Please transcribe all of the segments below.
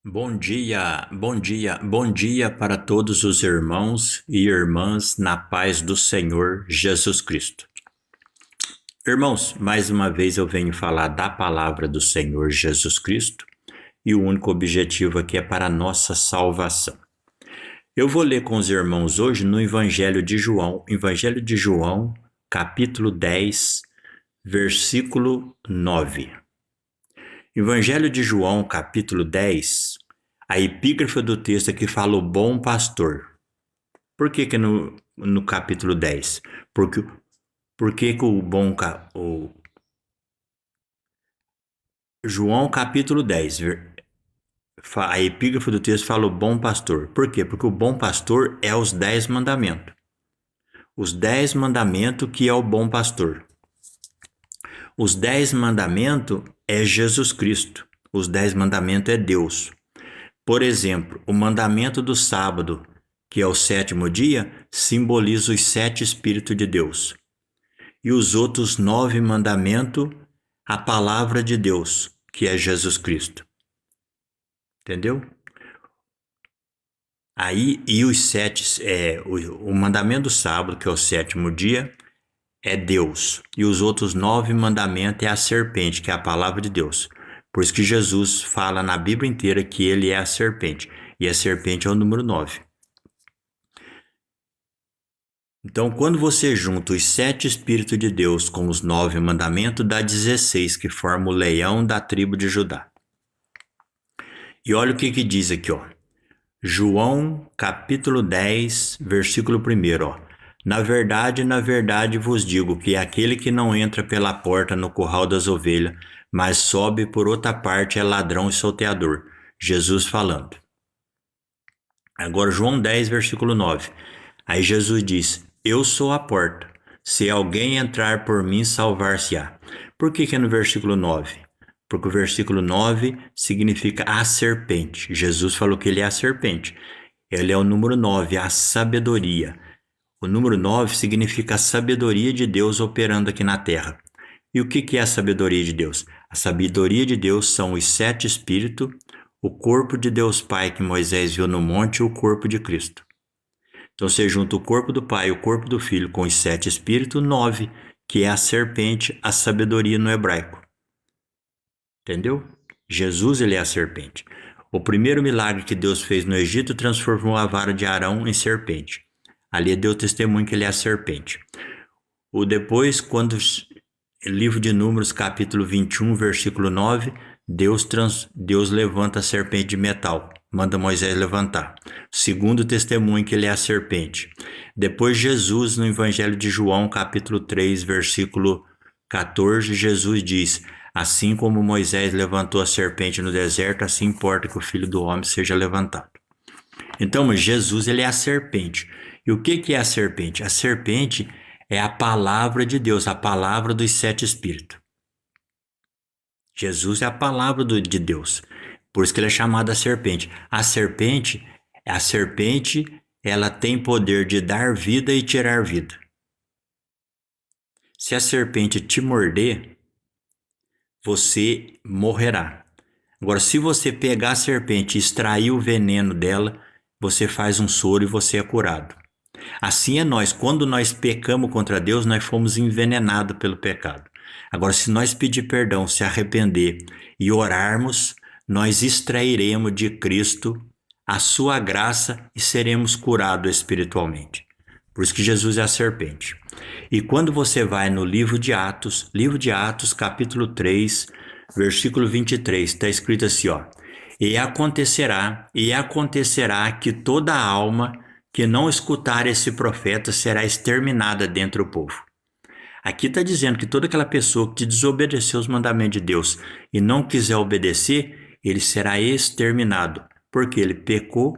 Bom dia para todos os irmãos e irmãs na paz do Senhor Jesus Cristo. Irmãos, mais uma vez eu venho falar da palavra do Senhor Jesus Cristo e o único objetivo aqui é para a nossa salvação. Eu vou ler com os irmãos hoje no Evangelho de João, capítulo 10, versículo 9. Evangelho de João, capítulo 10, a epígrafe do texto aqui fala o bom pastor. Por que no capítulo 10? Porque João, capítulo 10, a epígrafe do texto fala o bom pastor. Por quê? Porque o bom pastor é os 10 mandamentos. Os 10 mandamentos que é o bom pastor. Os 10 mandamentos é Jesus Cristo. Os 10 mandamentos é Deus. Por exemplo, o mandamento do sábado, que é o 7º dia, simboliza os 7 Espíritos de Deus. E os outros 9 mandamentos, a palavra de Deus, que é Jesus Cristo. Entendeu? Aí, e os 7, o mandamento do sábado, que é o 7º dia, é Deus. E os outros 9 mandamentos é a serpente, que é a palavra de Deus. Por isso que Jesus fala na Bíblia inteira que ele é a serpente. E a serpente é o número 9. Então, quando você junta os 7 Espíritos de Deus com os 9 mandamentos, dá 16, que forma o leão da tribo de Judá. E olha o que diz aqui, ó. João, capítulo 10, versículo 1, ó. Na verdade vos digo que aquele que não entra pela porta no curral das ovelhas, mas sobe por outra parte é ladrão e salteador. Jesus falando. Agora João 10, versículo 9. Aí Jesus diz, eu sou a porta. Se alguém entrar por mim, salvar-se-á. Por que é no versículo 9? Porque o versículo 9 significa a serpente. Jesus falou que ele é a serpente. Ele é o número 9, a sabedoria. O número 9 significa a sabedoria de Deus operando aqui na terra. E o que é a sabedoria de Deus? A sabedoria de Deus são os 7 Espíritos, o corpo de Deus Pai que Moisés viu no monte e o corpo de Cristo. Então você junta o corpo do Pai e o corpo do Filho com os 7 Espíritos, 9, que é a serpente, a sabedoria no hebraico. Entendeu? Jesus, ele é a serpente. O primeiro milagre que Deus fez no Egito transformou a vara de Arão em serpente. Ali deu testemunho que ele é a serpente. O depois, quando livro de Números, capítulo 21, versículo 9, Deus levanta a serpente de metal, manda Moisés levantar. Segundo testemunho que ele é a serpente. Depois Jesus, no Evangelho de João, capítulo 3, versículo 14, Jesus diz, assim como Moisés levantou a serpente no deserto, assim importa que o Filho do Homem seja levantado. Então, Jesus, ele é a serpente. E o que é a serpente? A serpente é a palavra de Deus, a palavra dos 7 Espíritos. Jesus é a palavra de Deus. Por isso que ele é chamado a serpente. A serpente, ela tem poder de dar vida e tirar vida. Se a serpente te morder, você morrerá. Agora, se você pegar a serpente e extrair o veneno dela, você faz um soro e você é curado. Assim é nós, quando nós pecamos contra Deus, nós fomos envenenados pelo pecado. Agora, se nós pedir perdão, se arrepender e orarmos, nós extrairemos de Cristo a sua graça e seremos curados espiritualmente. Por isso que Jesus é a serpente. E quando você vai no livro de Atos, capítulo 3, versículo 23, está escrito assim, ó. E acontecerá que toda alma que não escutar esse profeta será exterminada dentre o povo. Aqui está dizendo que toda aquela pessoa que desobedeceu os mandamentos de Deus e não quiser obedecer, ele será exterminado, porque ele pecou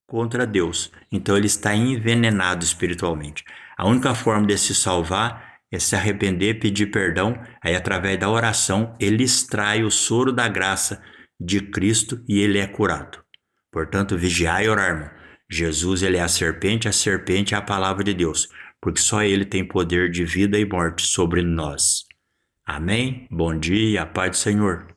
contra Deus. Então ele está envenenado espiritualmente. A única forma de se salvar é se arrepender, pedir perdão, aí através da oração ele extrai o soro da graça de Cristo e ele é curado. Portanto, vigiai e orar, irmão. Jesus, ele é a serpente é a palavra de Deus, porque só ele tem poder de vida e morte sobre nós. Amém? Bom dia, a paz do Senhor.